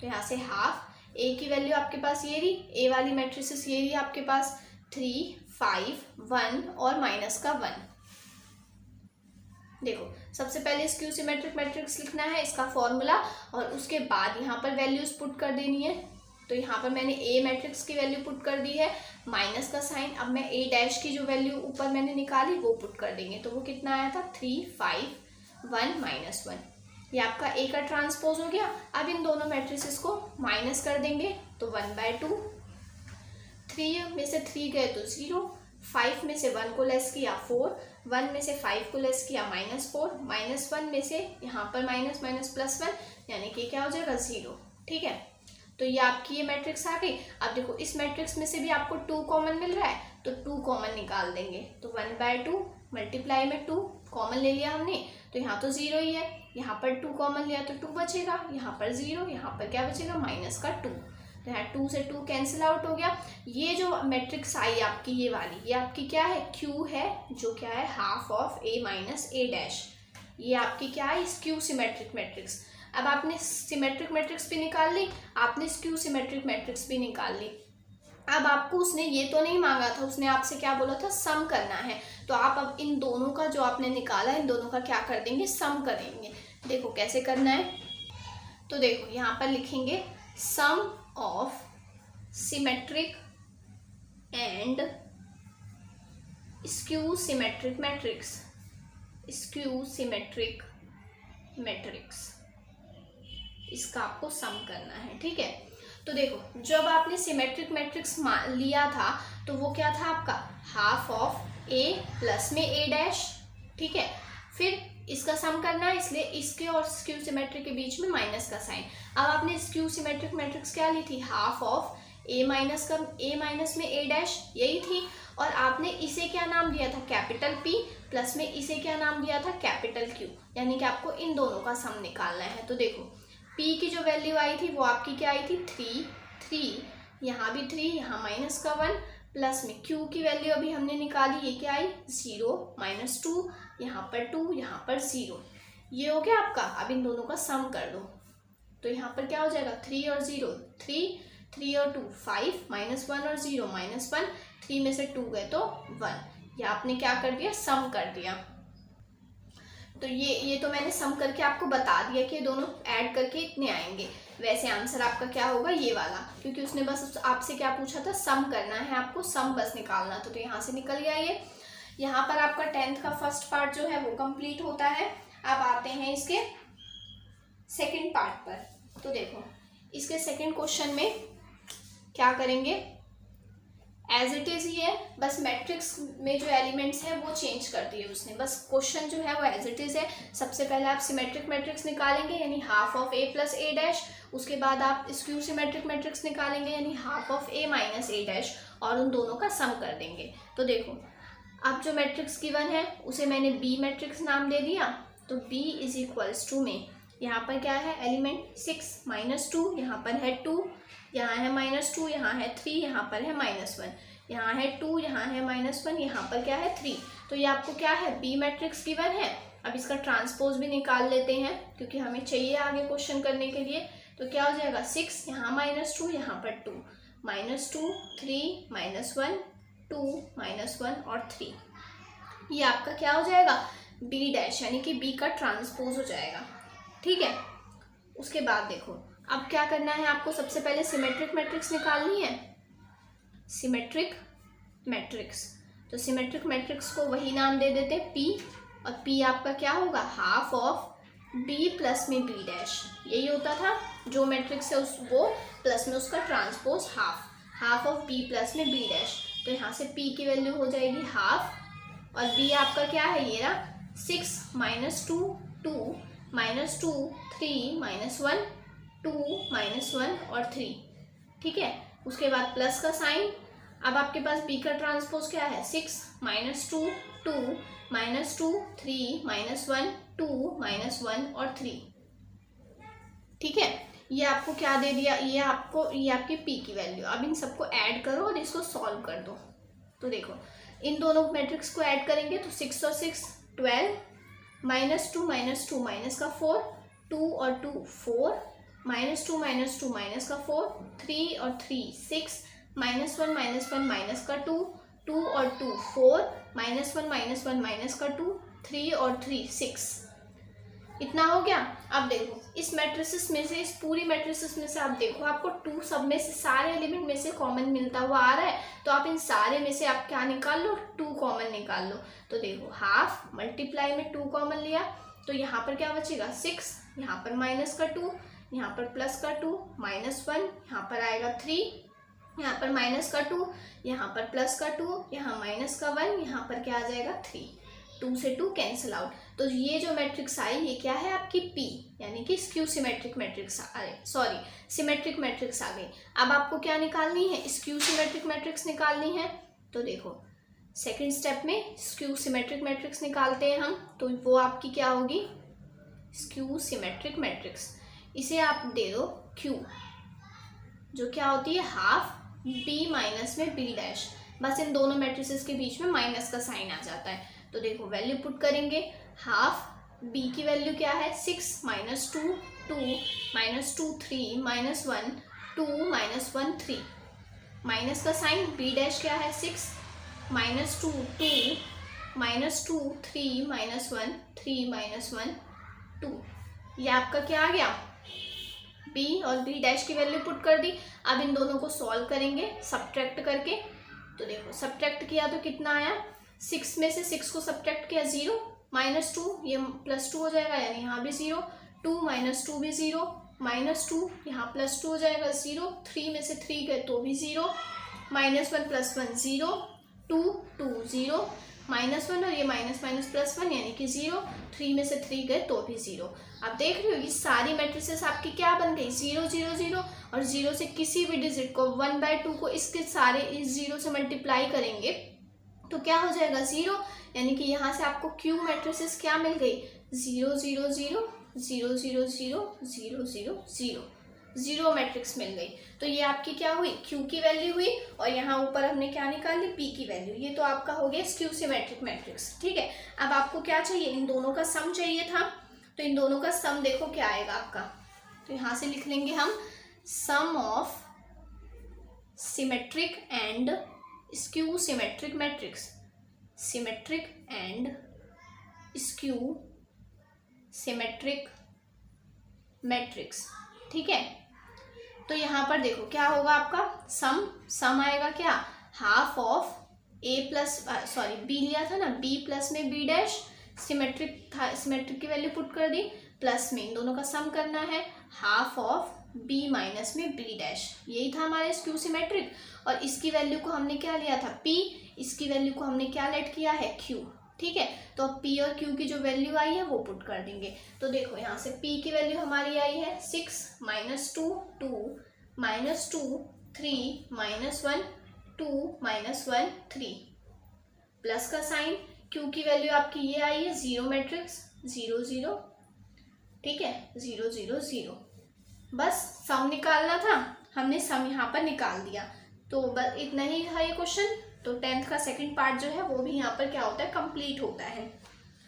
तो यहाँ से हाफ, a की वैल्यू आपके पास ये रही, a वाली मैट्रिसेस ये रही आपके पास 3, 5, 1 और -1। देखो सबसे पहले स्क्यू सिमेट्रिक मैट्रिक्स लिखना है, इसका फॉर्मूला, और उसके बाद यहाँ पर वैल्यूज पुट कर देनी है। तो यहाँ पर मैंने a मैट्रिक्स की वैल्यू पुट कर दी है, माइनस का साइन, अब मैं a डैश की जो वैल्यू ऊपर मैंने निकाली वो पुट कर देंगे। तो वो कितना आया था, 3, 5, 1 -1, ये आपका a का ट्रांसपोज हो गया। अब इन दोनों मैट्रिसेस को माइनस कर देंगे, तो 1/2, 3 में से 3 गए तो 0, 5 में से 1 को लेस किया 4, 1 में से 5 को लेस किया -4, -1 में से यहाँ पर माइनस +1, यानी कि क्या हो जाएगा 0, ठीक है। तो ये आपकी ये मैट्रिक्स आ गई। अब देखो इस मैट्रिक्स में से भी आपको 2 कॉमन मिल रहा है, तो 2 कॉमन निकाल देंगे। तो 1/2 मल्टीप्लाई में 2 कॉमन ले लिया हमने, तो यहाँ तो 0 ही है, यहाँ पर 2 कॉमन लिया तो 2 बचेगा, यहाँ पर 0, यहाँ पर क्या बचेगा, -2। तो यहाँ 2 से 2 कैंसिल आउट हो गया। ये जो मैट्रिक्स आई आपकी ये वाली, ये आपकी क्या है, Q है, जो क्या है half of a minus a dash, ये आपकी क्या है, स्क्यू सिमेट्रिक मैट्रिक्स। अब आपने सिमेट्रिक मैट्रिक्स भी निकाल ली, आपने स्क्यू सिमेट्रिक मैट्रिक्स भी निकाल ली। अब आपको उसने ये तो नहीं मांगा था, उसने आपसे क्या बोला था, सम करना है। तो आप अब इन दोनों का जो आपने निकाला, इन दोनों का क्या कर देंगे, सम करेंगे। देखो कैसे करना है, तो देखो यहाँ पर लिखेंगे sum of symmetric and skew symmetric matrix, skew symmetric matrix, इसका आपको सम करना है, ठीक है। तो देखो जब आपने सिमेट्रिक मैट्रिक्स लिया था तो वो क्या था आपका, हाफ ऑफ a प्लस में a डैश, ठीक है। फिर इसका सम करना है, इसलिए इसके और स्क्यू सिमेट्रिक के बीच में माइनस का साइन। अब आपने स्क्यू सिमेट्रिक मैट्रिक्स क्या ली थी, हाफ ऑफ a माइनस में a डैश, यही थी। और आपने इसे क्या नाम दिया था, कैपिटल P, प्लस में इसे क्या नाम दिया था, कैपिटल Q, यानी कि आपको इन दोनों का सम निकालना है। तो देखो P की जो वैल्यू आई थी वो आपकी क्या आई थी, 3, यहाँ भी 3, यहाँ -1, प्लस में Q की वैल्यू अभी हमने निकाली, ये क्या आई 0, -2, यहाँ पर 2, यहाँ पर 0। ये हो गया आपका। अब इन दोनों का सम कर दो, तो यहाँ पर क्या हो जाएगा 3 और 0 3, 3 और 2 5, -1 और 0 -1, 3 में से 2 गए तो 1। ये आपने क्या कर दिया, सम कर दिया। तो ये तो मैंने सम करके आपको बता दिया कि दोनों ऐड करके इतने आएंगे। वैसे आंसर आपका क्या होगा, ये वाला, क्योंकि उसने बस आपसे क्या पूछा था, सम करना है आपको, सम बस निकालना। तो यहाँ से निकल गया ये। यहाँ पर आपका 10th का फर्स्ट पार्ट जो है वो कंप्लीट होता है। अब आते हैं इसके सेकंड पार्ट पर। तो देखो इसके सेकंड क्वेश्चन में क्या करेंगे, एज इट इज ही है, बस मैट्रिक्स में जो एलिमेंट्स है वो चेंज कर दिए उसने। बस क्वेश्चन जो है वो एज इट इज है। सबसे पहले आप सिमेट्रिक मैट्रिक्स निकालेंगे यानी half of a plus a dash. उसके बाद आप स्क्यू सिमेट्रिक मैट्रिक्स निकालेंगे यानी half of a minus a dash, और उन दोनों का सम कर देंगे। तो देखो अब जो मैट्रिक्स गिवन है उसे मैंने b मैट्रिक्स नाम दे दिया। तो b इज इक्वल्स टू में यहाँ पर क्या है, एलिमेंट 6 -2, यहाँ पर है 2, यहाँ है -2, यहाँ है 3, यहाँ पर है -1, यहाँ है 2, यहाँ है -1, यहाँ पर क्या है 3। तो ये आपको क्या है, बी मैट्रिक्स गिवन है। अब इसका ट्रांसपोज भी निकाल लेते हैं क्योंकि हमें चाहिए आगे क्वेश्चन करने के लिए। तो क्या हो जाएगा, 6 यहाँ -2, यहाँ पर 2, -2 3 -1 2 -1 और 3। ये आपका क्या हो जाएगा, बी डैश, यानी कि बी का ट्रांसपोज हो जाएगा। ठीक है। उसके बाद देखो अब क्या करना है आपको, सबसे पहले सिमेट्रिक मैट्रिक्स निकालनी है, सिमेट्रिक मैट्रिक्स। तो सिमेट्रिक मैट्रिक्स को वही नाम दे देते हैं पी, और पी आपका क्या होगा, हाफ ऑफ बी प्लस में बी डैश। यही होता था, जो मैट्रिक्स है उस वो प्लस में उसका transpose half of B plus में बी डैश। तो यहाँ से पी की वैल्यू हो जाएगी हाफ, और बी आपका क्या है, ये रहा 6 -2 2 -2 3 -1 2 -1 और 3। ठीक है। उसके बाद प्लस का साइन। अब आपके पास b का ट्रांसपोज क्या है, 6 -2 2 -2 3 -1 2 -1 और 3। ठीक है। ये आपको क्या दे दिया, ये आपकी p की वैल्यू। अब इन सबको ऐड करो और इसको सॉल्व कर दो। तो देखो इन दोनों मैट्रिक्स को ऐड करेंगे तो 6 और 6 12, -2 -2 माइनस का 4, 2 और 2 4, -2 -2 माइनस का 4, 3 और 3 6, -1 -1 माइनस का 2, 2 और 2 4, -1 -1 माइनस का 2, 3 और 3 6। इतना हो गया। अब देखो इस मैट्रिसेस में से, इस पूरी मैट्रिसेस में से आप देखो आपको 2 सब में से, सारे एलिमेंट में से कॉमन मिलता हुआ आ रहा है। तो आप इन सारे में से आप क्या निकाल लो, 2 कॉमन निकाल लो। तो देखो हाफ मल्टीप्लाई में 2 कॉमन लिया तो यहाँ पर क्या बचेगा, 6, यहाँ पर माइनस का 2, यहाँ पर प्लस का 2, -1, यहाँ पर आएगा 3, यहाँ पर माइनस का 2, यहाँ पर प्लस का 2, यहाँ माइनस का 1, यहाँ पर क्या आ जाएगा 3। 2 से 2 कैंसिल आउट। तो ये जो मैट्रिक्स आई ये क्या है आपकी P, यानी कि skew symmetric matrix symmetric matrix आ गई। अब आपको क्या निकालनी है, स्क्यू सिमेट्रिक मैट्रिक्स निकालनी है। तो देखो सेकंड स्टेप में स्क्यू सिमेट्रिक मैट्रिक्स निकालते हैं हम। तो वो आपकी क्या होगी, स्क्यू सिमेट्रिक मैट्रिक्स। इसे आप दे दो Q, जो क्या होती है हाफ B माइनस में B डैश। बस इन दोनों मैट्रिसेस के बीच में माइनस का साइन आ जाता है। तो देखो वैल्यू पुट करेंगे, हाफ b की वैल्यू क्या है, 6 -2 2 -2 3 -1 2 -1 3, माइनस का साइन, b डैश क्या है 6 -2 2 -2 3 -1 3 -1 2। ये आपका क्या आ गया, b और b डैश की वैल्यू पुट कर दी। अब इन दोनों को सॉल्व करेंगे सब्ट्रैक्ट करके। तो देखो सब्ट्रैक्ट किया तो कितना आया, 6 में से 6 को सब्ट्रैक्ट किया 0, -2 ये +2 हो जाएगा यानी यहाँ भी 0, 2 -2 भी 0, -2 यहाँ +2 हो जाएगा 0, 3 में से 3 गए तो भी 0, -1 + 1 0, 2 2 0, -1 और ये माइनस +1 यानी कि 0, 3 में से 3 गए तो भी 0। अब देख रहे हो ये सारी मैट्रिसेस आपकी क्या बन गई, 0 0 0, और 0 से किसी भी डिजिट को 1/2 को इसके सारे इस 0 से मल्टीप्लाई करेंगे तो क्या हो जाएगा 0, यानी कि यहाँ से आपको Q मैट्रिसेस क्या मिल गई, 0 0 0 0 0 0 0 0 0, 0 मैट्रिक्स मिल गई। तो ये आपकी क्या हुई, Q की वैल्यू हुई, और यहाँ ऊपर हमने क्या निकाली, P की वैल्यू। ये तो आपका हो गया स्क्यू सिमेट्रिक मैट्रिक्स। ठीक है। अब आपको क्या चाहिए, इन दोनों का सम चाहिए था। तो इन दोनों का सम देखो क्या आएगा आपका। तो यहाँ से लिख लेंगे हम sum of symmetric and skew symmetric matrix, symmetric and skew symmetric matrix. ठीक है, तो यहाँ पर देखो क्या होगा आपका सम आएगा क्या, half of A plus B लिया था ना, बी प्लस में बी डैश, सिमेट्रिक था, सिमेट्रिक की वैल्यू पुट कर दी, प्लस में इन दोनों का सम करना है, हाफ ऑफ बी माइनस में बी डैश, यही था हमारे स्क्यू सिमेट्रिक। और इसकी वैल्यू को हमने क्या लिया था पी, इसकी वैल्यू को हमने क्या लेट किया है क्यू। ठीक है, तो अब पी और क्यू की जो वैल्यू आई है वो पुट कर देंगे। तो देखो यहाँ से पी की वैल्यू हमारी आई है 6 - 2 2 -2 3 -1 2 -1 3, प्लस का साइन, क्यू की वैल्यू आपकी ये आई है 0 मैट्रिक्स 0 0। ठीक है, 0 0 0, बस सम निकालना था, हमने सम यहाँ पर निकाल दिया। तो बस इतना ही था ये क्वेश्चन। तो 10th का सेकंड पार्ट जो है वो भी यहाँ पर क्या होता है, कंप्लीट होता है।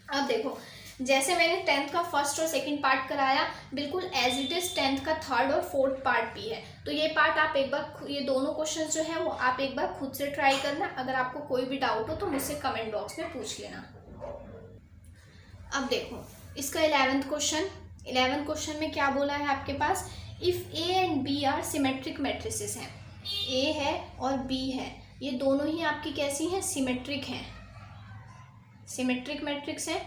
अब देखो जैसे मैंने 10th का फर्स्ट और सेकंड पार्ट कराया, बिल्कुल एज इट इज 10th का थर्ड और फोर्थ पार्ट भी है। तो ये पार्ट आप एक बार, ये दोनों क्वेश्चन जो है वो आप एक बार खुद से ट्राई करना। अगर आपको कोई भी डाउट हो तो मुझसे कमेंट बॉक्स में पूछ लेना। अब देखो इसका 11th क्वेश्चन में क्या बोला है आपके पास, if A and B are symmetric matrices हैं, ए है और बी है, ये दोनों ही आपकी कैसी हैं, सिमेट्रिक हैं, सिमेट्रिक मैट्रिक्स हैं।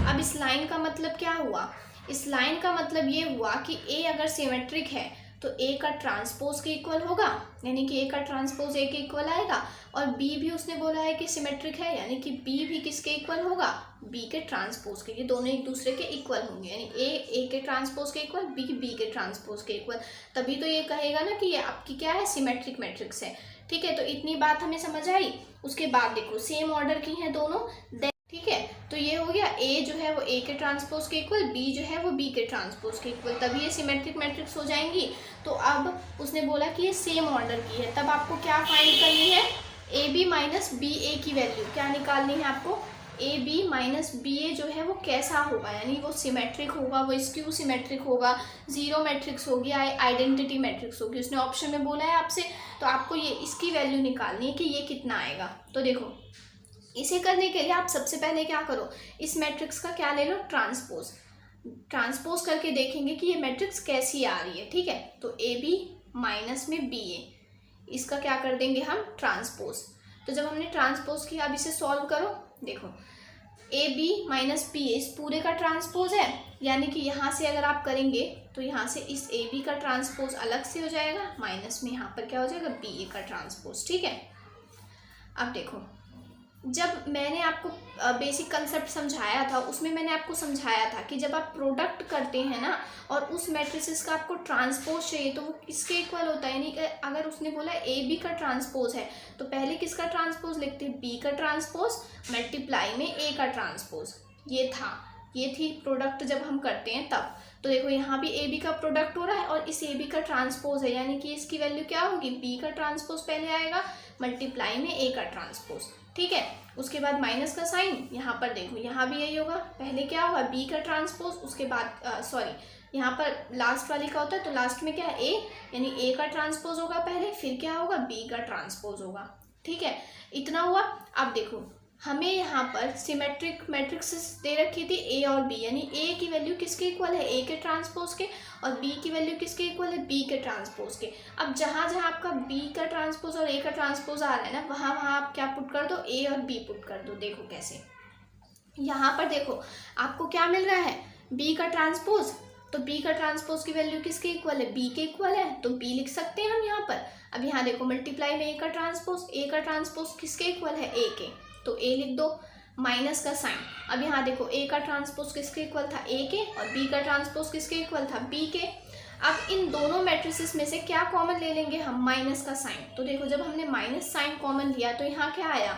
अब इस लाइन का मतलब क्या हुआ, इस लाइन का मतलब ये हुआ कि ए अगर सिमेट्रिक है तो ए का ट्रांसपोज के इक्वल होगा, यानी कि ए का ट्रांसपोज ए के इक्वल आएगा। और बी भी उसने बोला है कि सिमेट्रिक है, यानी कि बी भी किसके इक्वल होगा, बी के ट्रांसपोज के। ये दोनों एक दूसरे के इक्वल होंगे, यानी ए के ट्रांसपोज के इक्वल, बी के ट्रांसपोज के इक्वल, तभी तो ये कहेगा ना कि ये आपकी क्या है, सिमेट्रिक मैट्रिक्स है। ठीक है, तो इतनी बात हमें समझ आई। उसके बाद देखो सेम ऑर्डर की हैं दोनों। ठीक है, तो ये हो गया ए जो है वो ए के ट्रांसपोज के इक्वल, बी जो है वो बी के ट्रांसपोज के इक्वल, तभी ये सिमेट्रिक मैट्रिक्स हो जाएंगी। तो अब उसने बोला कि ये सेम ऑर्डर की है, तब आपको क्या फाइंड करनी है, ए बी माइनस बी ए की वैल्यू क्या निकालनी है आपको, ए बी माइनस बी ए जो है वो कैसा होगा, यानी वो सिमेट्रिक होगा, वो स्क्यू सिमेट्रिक होगा, जीरो मैट्रिक्स होगी, आइडेंटिटी मैट्रिक्स होगी, उसने ऑप्शन में बोला है आपसे। तो आपको ये इसकी वैल्यू निकालनी है कि ये कितना आएगा। तो देखो इसे करने के लिए आप सबसे पहले क्या करो, इस मैट्रिक्स का क्या ले लो, ट्रांसपोज करके देखेंगे कि ये मैट्रिक्स कैसी आ रही है। ठीक है, तो ए बी माइनस में बी ए, इसका क्या कर देंगे हम, ट्रांसपोज। तो जब हमने ट्रांसपोज किया, अब इसे सॉल्व करो। देखो ए बी माइनस बी ए इस पूरे का ट्रांसपोज है, यानी कि यहाँ से अगर आप करेंगे तो यहाँ से इस ए बी का ट्रांसपोज अलग से हो जाएगा, माइनस में यहाँ पर क्या हो जाएगा, बी ए का ट्रांसपोज। ठीक है, अब देखो जब मैंने आपको बेसिक कंसेप्ट समझाया था, उसमें मैंने आपको समझाया था कि जब आप प्रोडक्ट करते हैं ना और उस मैट्रिसेस का आपको ट्रांसपोज चाहिए तो वो किसके इक्वल होता है, यानी कि अगर उसने बोला ए बी का ट्रांसपोज है तो पहले किसका ट्रांसपोज लिखते हैं, बी का ट्रांसपोज मल्टीप्लाई में ए का ट्रांसपोज। ये थी प्रोडक्ट जब हम करते हैं तब। तो देखो यहाँ भी ए बी का प्रोडक्ट हो रहा है और इस ए बी का ट्रांसपोज है, यानी कि इसकी वैल्यू क्या होगी, बी का ट्रांसपोज पहले आएगा मल्टीप्लाई में ए का ट्रांसपोज। ठीक है, उसके बाद माइनस का साइन, यहाँ पर देखो यहाँ भी यही होगा, पहले क्या होगा बी का ट्रांसपोज, उसके बाद यहाँ पर लास्ट वाली का होता है तो लास्ट में क्या है ए, यानी ए का ट्रांसपोज होगा पहले, फिर क्या होगा बी का ट्रांसपोज होगा। ठीक है, इतना हुआ। अब देखो हमें यहाँ पर सिमेट्रिक मैट्रिक्स दे रखी थी ए और बी, यानी ए की वैल्यू किसके इक्वल है, ए के ट्रांसपोज के, और बी की वैल्यू किसके इक्वल है, बी के ट्रांसपोज के। अब जहाँ जहाँ आपका बी का ट्रांसपोज और ए का ट्रांसपोज आ रहा है ना, वहाँ वहाँ आप क्या पुट कर दो, ए और बी पुट कर दो। देखो कैसे, यहाँ पर देखो आपको क्या मिल रहा है, बी का ट्रांसपोज, तो बी का ट्रांसपोज की वैल्यू किसके इक्वल है, बी के इक्वल है, तो बी लिख सकते हैं हम यहाँ पर। अब यहाँ देखो मल्टीप्लाई में ए का ट्रांसपोज किसके इक्वल है, ए के, तो ए लिख दो, माइनस का साइन। अब यहाँ देखो ए का ट्रांसपोज किसके इक्वल था, ए के, और बी का ट्रांसपोज किसके इक्वल था, बी के। अब इन दोनों मैट्रिसेस में से क्या कॉमन ले लेंगे हम, माइनस का साइन। तो देखो जब हमने माइनस साइन कॉमन लिया तो यहाँ क्या आया,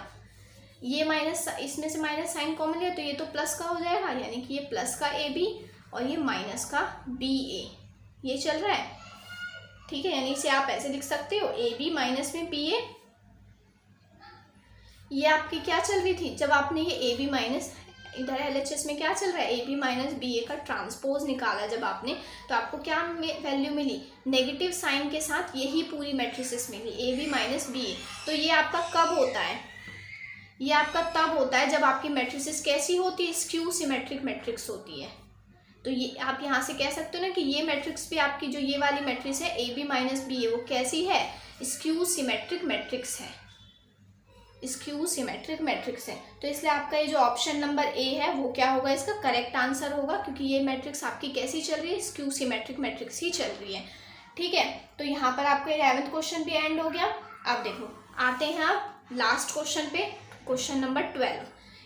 ये माइनस, इसमें से माइनस साइन कॉमन लिया तो ये तो प्लस का हो जाएगा, यानी कि ये प्लस का ए बी और ये माइनस का बी ए, ये चल रहा है। ठीक है, यानी इसे आप ऐसे लिख सकते हो, ए बी माइनस में बी ए। ये आपकी क्या चल रही थी, जब आपने ये ए बी माइनस इधर LHS में क्या चल रहा है, AB माइनस BA का ट्रांसपोज निकाला जब आपने, तो आपको क्या वैल्यू मिली, नेगेटिव साइन के साथ यही पूरी मैट्रिसेस मिली, AB माइनस BA। तो ये आपका कब होता है, ये आपका तब होता है जब आपकी मैट्रिसेस कैसी होती है, स्क्यू सिमेट्रिक मैट्रिक्स होती है। तो ये आप यहाँ से कह सकते हो ना कि ये मैट्रिक्स भी आपकी जो ये वाली मैट्रिक्स है AB माइनस BA, वो कैसी है, स्क्यू सिमेट्रिक मैट्रिक्स है, स्क्यू सिमेट्रिक मैट्रिक्स है। तो इसलिए आपका ये जो ऑप्शन नंबर ए है वो क्या होगा, इसका करेक्ट आंसर होगा, क्योंकि ये मैट्रिक्स आपकी कैसी चल रही है, स्क्यू सिमेट्रिक मैट्रिक्स ही चल रही है। ठीक है, तो यहाँ पर आपका 11th क्वेश्चन भी एंड हो गया। अब देखो आते हैं आप लास्ट क्वेश्चन पे, क्वेश्चन नंबर 12।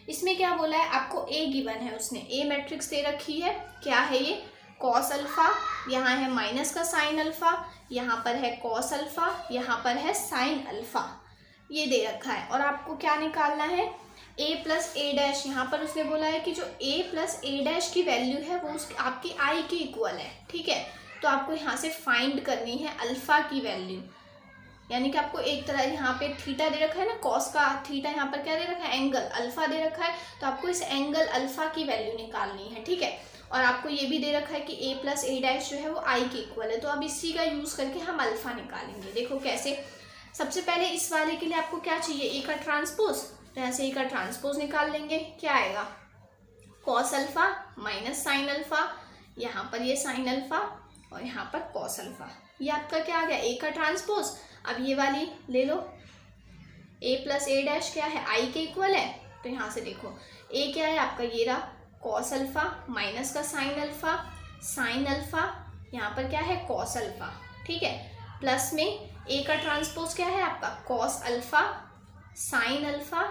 इसमें क्या बोला है, आपको ए गिवन है, उसने ए मैट्रिक्स दे रखी है, क्या है ये, कॉस अल्फा, यहाँ है माइनस का साइन अल्फा, यहाँ पर है कॉस अल्फा, यहाँ पर है साइन अल्फा, ये दे रखा है। और आपको क्या निकालना है, a प्लस ए डैश। यहाँ पर उसने बोला है कि जो a प्लस ए डैश की वैल्यू है वो आपकी i के इक्वल है। ठीक है, तो आपको यहाँ से फाइंड करनी है अल्फा की वैल्यू, यानी कि आपको एक तरह यहाँ पे थीटा दे रखा है ना, कॉस का थीटा, यहाँ पर क्या दे रखा है, एंगल अल्फा दे रखा है, तो आपको इस एंगल अल्फा की वैल्यू निकालनी है। ठीक है, और आपको ये भी दे रखा है कि a प्लस ए डैश जो है वो i के इक्वल है, तो अब इसी का यूज़ करके हम अल्फा निकालेंगे। देखो कैसे, सबसे पहले इस वाले के लिए आपको क्या चाहिए, ए का ट्रांसपोज, तो ऐसे ए का ट्रांसपोज निकाल लेंगे, क्या आएगा, cos alpha minus sine alpha, यहाँ पर ये साइन अल्फा और यहाँ पर कॉस अल्फा, ये आपका क्या आ गया, ए का ट्रांसपोज। अब ये वाली ले लो, ए प्लस ए डैश क्या है, आई के इक्वल है, तो यहाँ से देखो ए क्या है आपका, ये रहा कॉस अल्फा माइनस का साइन अल्फा, साइन अल्फा, यहाँ पर क्या है कॉस अल्फा। ठीक है, प्लस में ए का ट्रांसपोज क्या है आपका, cos alpha sine alpha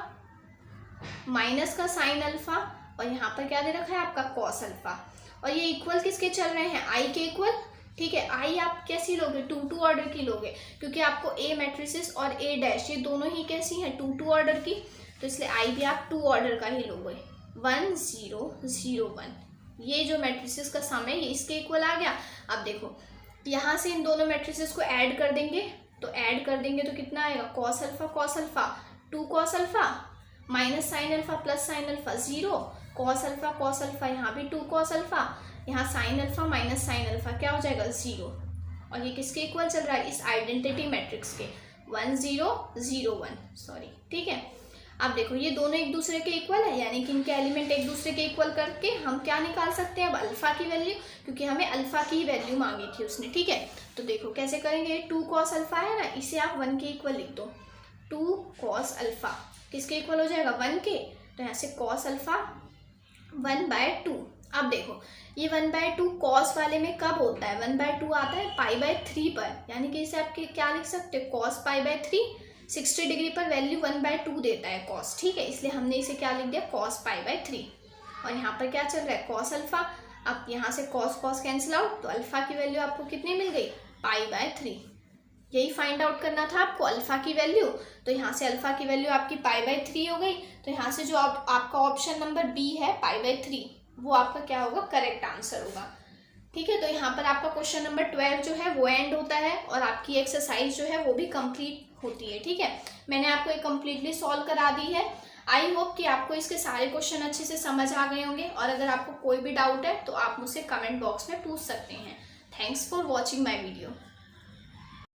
minus का साइन अल्फा, और यहाँ पर क्या दे रखा है आपका कॉस अल्फा, और ये इक्वल किसके चल रहे हैं, आई के इक्वल। ठीक है, आई आप कैसी लोगे, 2 ऑर्डर की लोगे, क्योंकि आपको ए मैट्रिसेस और ए डैश ये दोनों ही कैसी हैं, 2 ऑर्डर की, तो इसलिए आई भी आप 2 ऑर्डर का ही लोगे, 1 0 0 1, ये जो मैट्रिसेस का सम है ये इसके इक्वल आ गया। अब देखो यहाँ से इन दोनों मैट्रिसेस को ऐड कर देंगे, तो ऐड कर देंगे तो कितना आएगा, cos alpha 2 cos alpha minus sine alpha plus sine alpha 0, cos alpha यहाँ भी 2 कॉस अल्फा, यहाँ sine alpha minus sine alpha क्या हो जाएगा 0, और ये किसके इक्वल चल रहा है, इस आइडेंटिटी मैट्रिक्स के 1 0 0 1 सॉरी। ठीक है, अब देखो ये दोनों एक दूसरे के इक्वल है, यानी कि इनके एलिमेंट एक दूसरे के इक्वल करके हम क्या निकाल सकते हैं, अब अल्फा की वैल्यू, क्योंकि हमें अल्फा की वैल्यू मांगी थी उसने। ठीक है, तो देखो कैसे करेंगे, 2 कॉस अल्फा है ना, इसे आप 1 के इक्वल लिख दो, 2 कॉस अल्फा किसके इक्वल हो जाएगा, 1 के, तो यहाँ से कॉस अल्फा 1/2। अब देखो ये 1/2 कॉस वाले में कब होता है, 1/2 आता है π/3 पर, यानी कि इसे आप क्या लिख सकते हो, cos π/3, 60 डिग्री पर वैल्यू 1/2 देता है कॉस। ठीक है, इसलिए हमने इसे क्या लिख दिया, cos π/3, और यहाँ पर क्या चल रहा है, cos अल्फा। अब यहाँ से cos कैंसिल आउट, तो अल्फा की वैल्यू आपको कितनी मिल गई, π/3। यही फाइंड आउट करना था आपको, अल्फा की वैल्यू, तो यहाँ से अल्फा की वैल्यू आपकी π/3 हो गई, तो यहाँ से जो आपका ऑप्शन नंबर बी है π/3, वो आपका क्या होगा, करेक्ट आंसर होगा। ठीक है, तो यहाँ पर आपका क्वेश्चन नंबर 12 जो है वो एंड होता है, और आपकी एक्सरसाइज जो है वो भी कंप्लीट होती है। ठीक है, मैंने आपको एक कम्प्लीटली सॉल्व करा दी है। आई होप कि आपको इसके सारे क्वेश्चन अच्छे से समझ आ गए होंगे, और अगर आपको कोई भी डाउट है तो आप मुझसे कमेंट बॉक्स में पूछ सकते हैं। Thanks for watching my video.